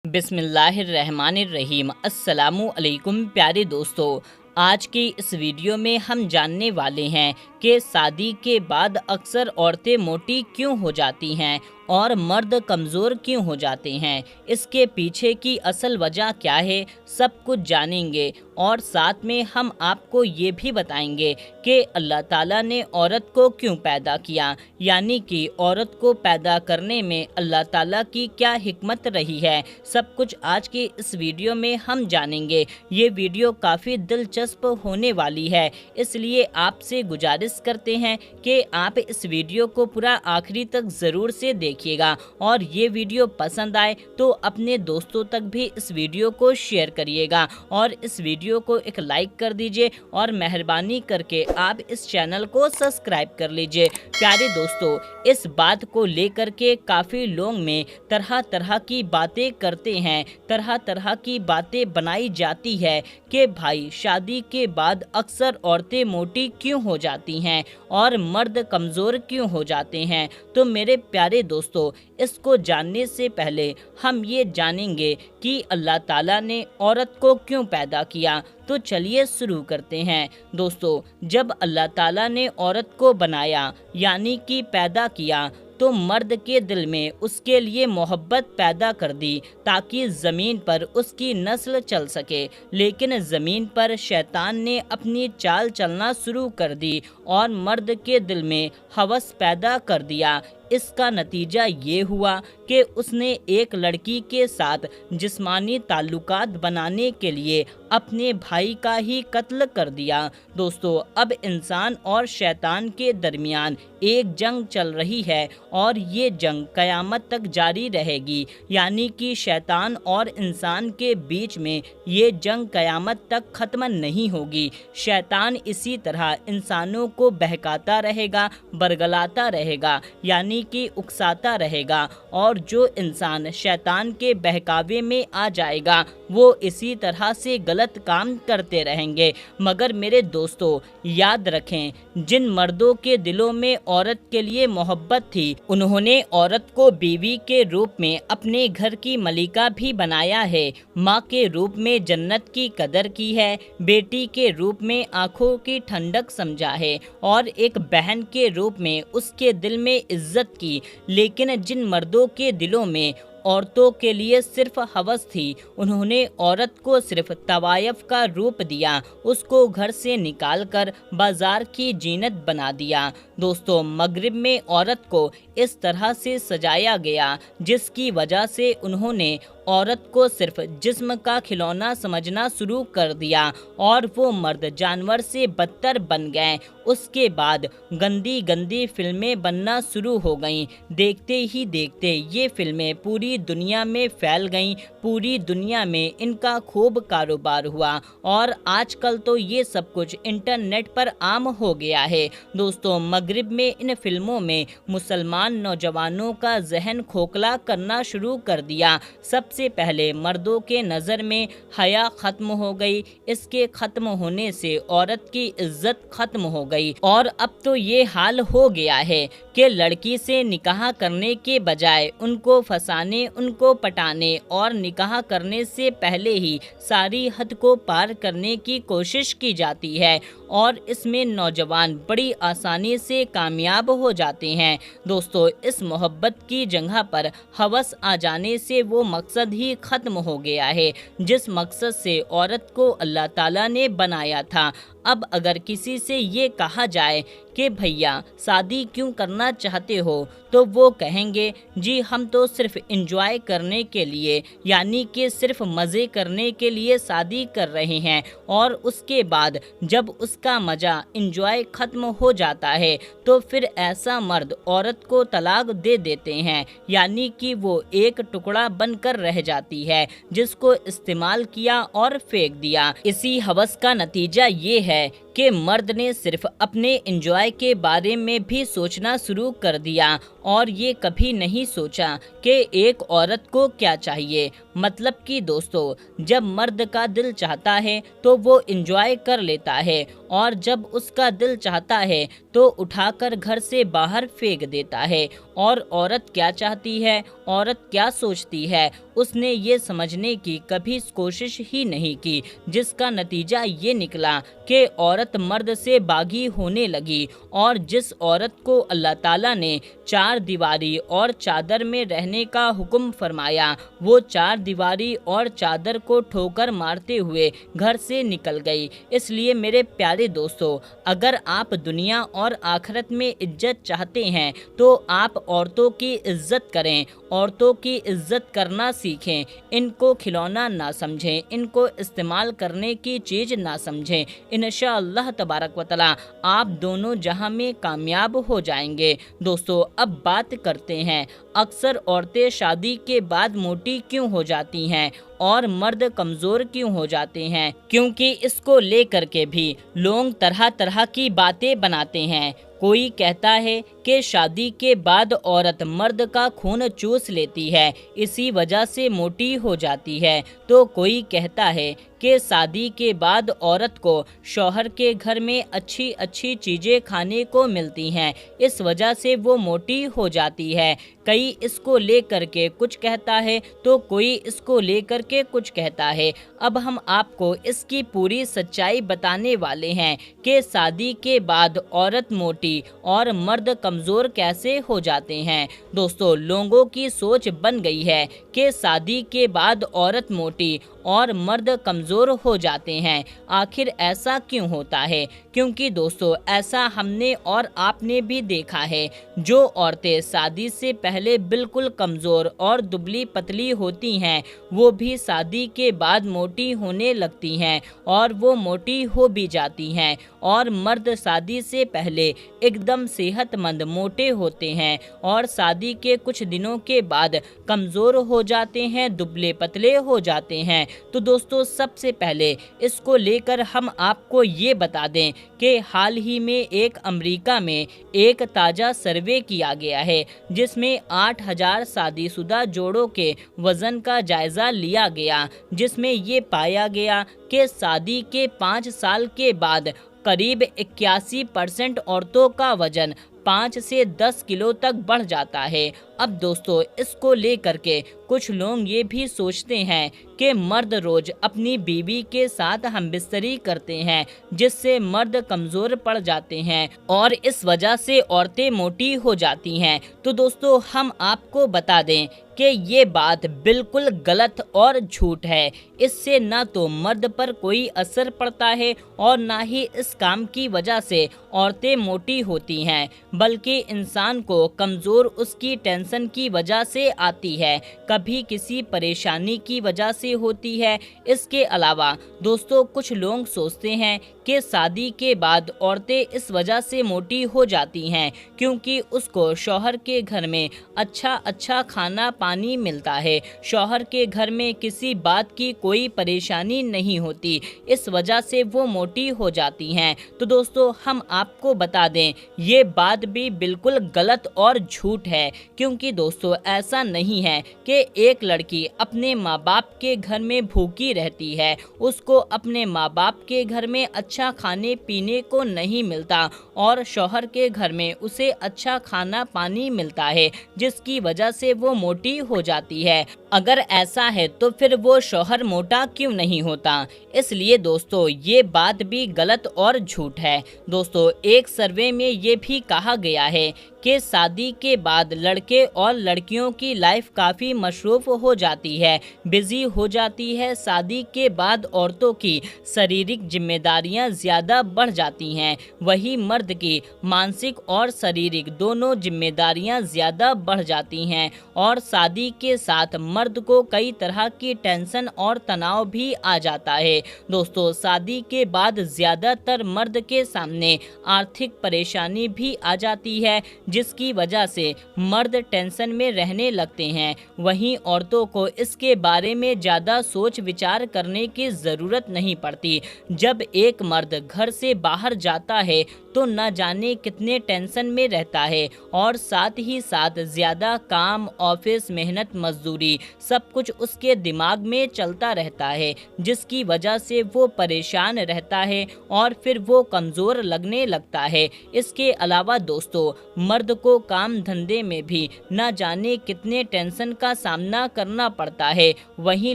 बिस्मिल्लाहिर्रहमानिर्रहीम। अस्सलामु अलैकुम प्यारे दोस्तों, आज की इस वीडियो में हम जानने वाले हैं कि शादी के बाद अक्सर औरतें मोटी क्यों हो जाती हैं और मर्द कमज़ोर क्यों हो जाते हैं। इसके पीछे की असल वजह क्या है, सब कुछ जानेंगे और साथ में हम आपको ये भी बताएंगे कि अल्लाह ताला ने औरत को क्यों पैदा किया, यानी कि औरत को पैदा करने में अल्लाह ताला की क्या हिकमत रही है। सब कुछ आज के इस वीडियो में हम जानेंगे। ये वीडियो काफ़ी दिलचस्प होने वाली है, इसलिए आपसे गुजारिश करते हैं कि आप इस वीडियो को पूरा आखिरी तक ज़रूर से देखिएगा और ये वीडियो पसंद आए तो अपने दोस्तों तक भी इस वीडियो को शेयर करिएगा और इस वीडियो को एक लाइक कर दीजिए और मेहरबानी करके आप इस चैनल को सब्सक्राइब कर लीजिए। प्यारे दोस्तों, इस बात को लेकर के काफ़ी लोग में तरह तरह की बातें करते हैं, तरह तरह की बातें बनाई जाती है कि भाई शादी के बाद अक्सर औरतें मोटी क्यों हो जाती हैं और मर्द कमज़ोर क्यों हो जाते हैं। तो मेरे प्यारे दोस्तों, इसको जानने से पहले हम ये जानेंगे कि अल्लाह ताला ने औरत को क्यों पैदा किया। तो चलिए शुरू करते हैं। दोस्तों, जब अल्लाह ताला ने औरत को बनाया यानी कि पैदा किया तो मर्द के दिल में उसके लिए मोहब्बत पैदा कर दी ताकि ज़मीन पर उसकी नस्ल चल सके। लेकिन ज़मीन पर शैतान ने अपनी चाल चलना शुरू कर दी और मर्द के दिल में हवस पैदा कर दिया। इसका नतीजा ये हुआ कि उसने एक लड़की के साथ जिस्मानी ताल्लुकात बनाने के लिए अपने भाई का ही कत्ल कर दिया। दोस्तों, अब इंसान और शैतान के दरमियान एक जंग चल रही है और ये जंग क़यामत तक जारी रहेगी, यानी कि शैतान और इंसान के बीच में ये जंग क़यामत तक ख़त्म नहीं होगी। शैतान इसी तरह इंसानों को बहकाता रहेगा, बरगलाता रहेगा, यानी कि उकसाता रहेगा और जो इंसान शैतान के बहकावे में आ जाएगा वो इसी तरह से गलत काम करते रहेंगे। मगर मेरे दोस्तों, याद रखें, जिन मर्दों के दिलों में औरत के लिए मोहब्बत थी उन्होंने औरत को बीवी के रूप में अपने घर की मलिका भी बनाया है, माँ के रूप में जन्नत की कदर की है, बेटी के रूप में आँखों की ठंडक समझा है और एक बहन के रूप में उसके दिल में इज्जत की। लेकिन जिन मर्दों के दिलों में औरतों के लिए सिर्फ हवस थी, उन्होंने औरत को सिर्फ तवायफ का रूप दिया, उसको घर से निकालकर बाजार की जीनत बना दिया। दोस्तों, मगरिब में औरत को इस तरह से सजाया गया जिसकी वजह से उन्होंने औरत को सिर्फ जिस्म का खिलौना समझना शुरू कर दिया और वो मर्द जानवर से बदतर बन गए। उसके बाद गंदी गंदी फिल्में बनना शुरू हो गईं। देखते ही देखते ये फिल्में पूरी दुनिया में फैल गईं, पूरी दुनिया में इनका खूब कारोबार हुआ और आजकल तो ये सब कुछ इंटरनेट पर आम हो गया है। दोस्तों, मगरिब में इन फिल्मों में मुसलमान नौजवानों का जहन खोखला करना शुरू कर दिया। सबसे पहले मर्दों के नज़र में हया ख़त्म हो गई। इसके ख़त्म होने से औरत की इज्जत ख़त्म हो गई और अब तो ये हाल हो गया है कि लड़की से निकाह करने के बजाय उनको फंसाने, उनको पटाने और निकाह करने से पहले ही सारी हद को पार करने की कोशिश की जाती है और इसमें नौजवान बड़ी आसानी से कामयाब हो जाते हैं। दोस्तों, इस मोहब्बत की जगह पर हवस आ जाने से वो मकसद ही ख़त्म हो गया है जिस मकसद से औरत को अल्लाह ताला ने बनाया था। अब अगर किसी से ये कहा जाए कि भैया शादी क्यों करना चाहते हो, तो वो कहेंगे जी हम तो सिर्फ एंजॉय करने के लिए, यानी कि सिर्फ मज़े करने के लिए शादी कर रहे हैं और उसके बाद जब उसका मज़ा एंजॉय ख़त्म हो जाता है तो फिर ऐसा मर्द औरत को तलाक दे देते हैं, यानी कि वो एक टुकड़ा बनकर रह जाती है जिसको इस्तेमाल किया और फेंक दिया। इसी हवस का नतीजा ये है कि मर्द ने सिर्फ अपने एंजॉय के बारे में भी सोचना शुरू कर दिया اور یہ کبھی نہیں سوچا کہ ایک عورت کو کیا چاہیے۔ مطلب کہ دوستو، جب مرد کا دل چاہتا ہے تو وہ انجوائے کر لیتا ہے، اور جب اس کا دل چاہتا ہے تو اٹھا کر گھر سے باہر پھینک دیتا ہے۔ اور عورت کیا چاہتی ہے، عورت کیا سوچتی ہے، اس نے یہ سمجھنے کی کبھی کوشش ہی نہیں کی، جس کا نتیجہ یہ نکلا کہ عورت مرد سے باغی ہونے لگی۔ اور جس عورت کو اللہ تعالیٰ نے 4 دیواری اور چادر میں رہنے کا حکم فرمایا، وہ 4 دیواری اور چادر کو ٹھوکر مارتے ہوئے گھر سے نکل گئی۔ اس لیے میرے پیارے دوستو، اگر آپ دنیا اور آخرت میں عزت چاہتے ہیں تو آپ عورتوں کی عزت کریں، عورتوں کی عزت کرنا سیکھیں، ان کو کھلونا نہ سمجھیں، ان کو استعمال کرنے کی چیز نہ سمجھیں۔ انشاءاللہ تبارک و تعالی آپ دونوں جہاں میں کامیاب ہو جائیں گے۔ دوستو، اب بات کرتے ہیں، اکثر عورتیں شادی کے بعد موٹی کیوں ہو جاتی ہیں اور مرد کمزور کیوں ہو جاتے ہیں؟ کیونکہ اس کو لے کر کے بھی لوگ طرح طرح کی باتیں بناتے ہیں۔ کوئی کہتا ہے کہ شادی کے بعد عورت مرد کا خون چوس لیتی ہے، اسی وجہ سے موٹی ہو جاتی ہے، تو کوئی کہتا ہے کہ شادی کے بعد عورت کو شوہر کے گھر میں اچھی اچھی چیزیں کھانے کو ملتی ہیں، اس وجہ سے وہ موٹی ہو جاتی ہے۔ کوئی اس کو لے کر کے کچھ کہتا ہے تو کوئی اس کو لے کر کے کچھ کہتا ہے۔ اب ہم آپ کو اس کی پوری سچائی بتانے والے ہیں کہ شادی کے بعد عورت موٹی اور مرد کمزور کیسے ہو جاتے ہیں۔ دوستو، لوگوں کی سوچ بن گئی ہے کہ شادی کے بعد عورت موٹی اور مرد کمزور ہو جاتے ہیں۔ آخر ایسا کیوں ہوتا ہے؟ کیونکہ دوستو، ایسا ہم نے اور آپ نے بھی دیکھا ہے، جو عورتیں شادی سے پہلے بالکل کمزور اور دبلی پتلی ہوتی ہیں، وہ بھی شادی کے بعد موٹی ہونے لگتی ہیں اور وہ موٹی ہو بھی جاتی ہیں۔ اور مرد شادی سے پہلے ایک دم صحت مند موٹے ہوتے ہیں اور شادی کے کچھ دنوں کے بعد کمزور ہو جاتے ہیں، دبلے پتلے ہو جاتے ہیں۔ تو دوستو، سب سے پہلے اس کو لے کر ہم آپ کو یہ بتا دیں کہ حال ہی میں امریکہ میں ایک تازہ سروے کیا گیا ہے، جس میں 8000 شادی شدہ جوڑوں کے وزن کا جائزہ لیا گیا، جس میں یہ پایا گیا کہ شادی کے 5 سال کے بعد قریب 81% عورتوں کا وزن 5 سے 10 کلو تک بڑھ جاتا ہے۔ اب دوستو، اس کو لے کر کے کچھ لوگ یہ بھی سوچتے ہیں کہ مرد روز اپنی بیوی کے ساتھ ہم بستری کرتے ہیں، جس سے مرد کمزور پڑ جاتے ہیں اور اس وجہ سے عورتیں موٹی ہو جاتی ہیں۔ تو دوستو، ہم آپ کو بتا دیں کہ یہ بات بالکل غلط اور جھوٹ ہے۔ اس سے نہ تو مرد پر کوئی اثر پڑتا ہے اور نہ ہی اس کام کی وجہ سے عورتیں موٹی ہوتی ہیں، بلکہ انسان کو کمزور اس کی ٹینشن کی وجہ سے آتی ہے، کبھی کسی پریشانی کی وجہ سے ہوتی ہے۔ اس کے علاوہ دوستو، کچھ لوگ سوچتے ہیں کہ شادی کے بعد عورتیں اس وجہ سے موٹی ہو جاتی ہیں کیونکہ اس کو شوہر کے گھر میں اچھا کھانا پانی ملتا ہے، شوہر کے گھر میں کسی بات کی کوئی پریشانی نہیں ہوتی، اس وجہ سے وہ موٹی ہو جاتی ہیں۔ تو دوستو، ہم آپ کو بتا دیں، یہ بات بھی بالکل غلط اور جھوٹ ہے، کیونکہ دوستو، ایسا نہیں ہے کہ ایک لڑکی اپنے ماں باپ کے گھر میں بھوکی رہتی ہے، اس کو اپنے ماں باپ کے گھر میں اچھا کھانے پینے کو نہیں ملتا اور شوہر کے گھر میں اسے اچھا کھانا پانی ملتا ہے، جس کی وجہ سے وہ موٹی ہو جاتی ہے۔ اگر ایسا ہے تو پھر وہ شوہر موٹا کیوں نہیں ہوتا؟ اس لیے دوستو، یہ بات بھی غلط اور جھوٹ ہے۔ دوستو، ایک سروے میں یہ بھی کہا گیا ہے کہ شادی کے بعد لڑکے اور لڑکیوں کی لائف کافی مصروف ہو جاتی ہے، بزی ہو جاتی ہے۔ شادی کے بعد عورتوں کی شاریرک ذمہ داریاں زیادہ بڑھ جاتی ہیں، وہی مرد کی مانسک اور شاریرک دونوں ذمہ داریاں زیادہ بڑھ جاتی ہیں، اور شادی کے ساتھ مرد کو کئی طرح کی ٹینشن اور تناؤ بھی آ جاتا ہے۔ دوستو، شادی کے بعد زیادہ تر مرد کے سامنے آرتھک پریشانی بھی آ جاتی ہے، جس کی وجہ سے مرد टेंशन में रहने लगते हैं। वहीं औरतों को इसके बारे में ज़्यादा सोच विचार करने की ज़रूरत नहीं पड़ती। जब एक मर्द घर से बाहर जाता है तो न जाने कितने टेंशन में रहता है और साथ ही साथ ज़्यादा काम, ऑफिस, मेहनत, मजदूरी सब कुछ उसके दिमाग में चलता रहता है, जिसकी वजह से वो परेशान रहता है और फिर वो कमज़ोर लगने लगता है। इसके अलावा दोस्तों, मर्द को काम धंधे में भी न जाने कितने टेंशन का सामना करना पड़ता है। वहीं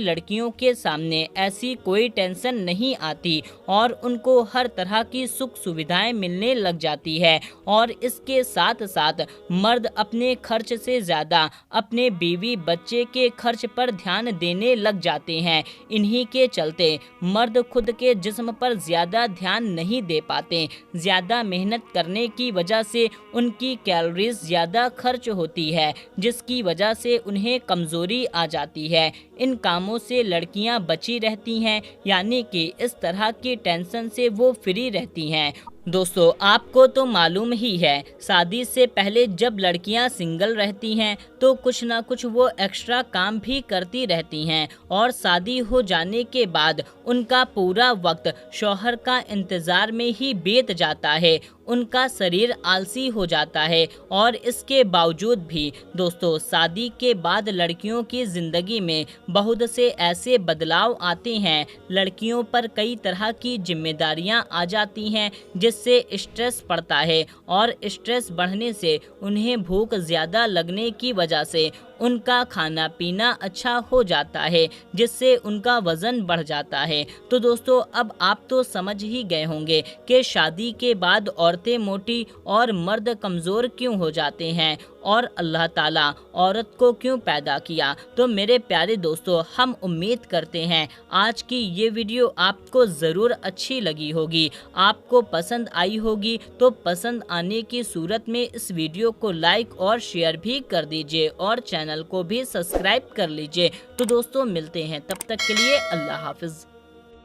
लड़कियों के सामने ऐसी कोई टेंशन नहीं आती और उनको हर तरह की सुख सुविधाएं मिलने लग जाती है और इसके साथ साथ मर्द अपने खर्च से ज़्यादा अपने बीवी बच्चे के खर्च पर ध्यान देने लग जाते हैं। इन्हीं के चलते मर्द खुद के जिस्म पर ज़्यादा ध्यान नहीं दे पाते। ज़्यादा मेहनत करने की वजह से उनकी कैलोरीज ज़्यादा खर्च होती है, जिसकी वजह से उन्हें कमज़ोरी आ जाती है। इन कामों से लड़कियां बची रहती हैं, यानी कि इस तरह की टेंशन से वो फ्री रहती हैं। दोस्तों, आपको तो मालूम ही है, शादी से पहले जब लड़कियां सिंगल रहती हैं तो कुछ ना कुछ वो एक्स्ट्रा काम भी करती रहती हैं और शादी हो जाने के बाद उनका पूरा वक्त शौहर का इंतज़ार में ही बीत जाता है। उनका शरीर आलसी हो जाता है और इसके बावजूद भी दोस्तों, शादी के बाद लड़कियों की ज़िंदगी में बहुत से ऐसे बदलाव आते हैं। लड़कियों पर कई तरह की जिम्मेदारियां आ जाती हैं, जिससे स्ट्रेस पड़ता है और स्ट्रेस बढ़ने से उन्हें भूख ज़्यादा लगने की वजह से उनका खाना पीना अच्छा हो जाता है, जिससे उनका वज़न बढ़ जाता है। तो दोस्तों, अब आप तो समझ ही गए होंगे कि शादी के बाद औरतें मोटी और मर्द कमज़ोर क्यों हो जाते हैं और अल्लाह ताला औरत को क्यों पैदा किया। तो मेरे प्यारे दोस्तों, हम उम्मीद करते हैं आज की ये वीडियो आपको ज़रूर अच्छी लगी होगी, आपको पसंद आई होगी। तो पसंद आने की सूरत में इस वीडियो को लाइक और शेयर भी कर दीजिए और चैनल को भी सब्सक्राइब कर लीजिए। तो दोस्तों, मिलते हैं, तब तक के लिए अल्लाह हाफिज़।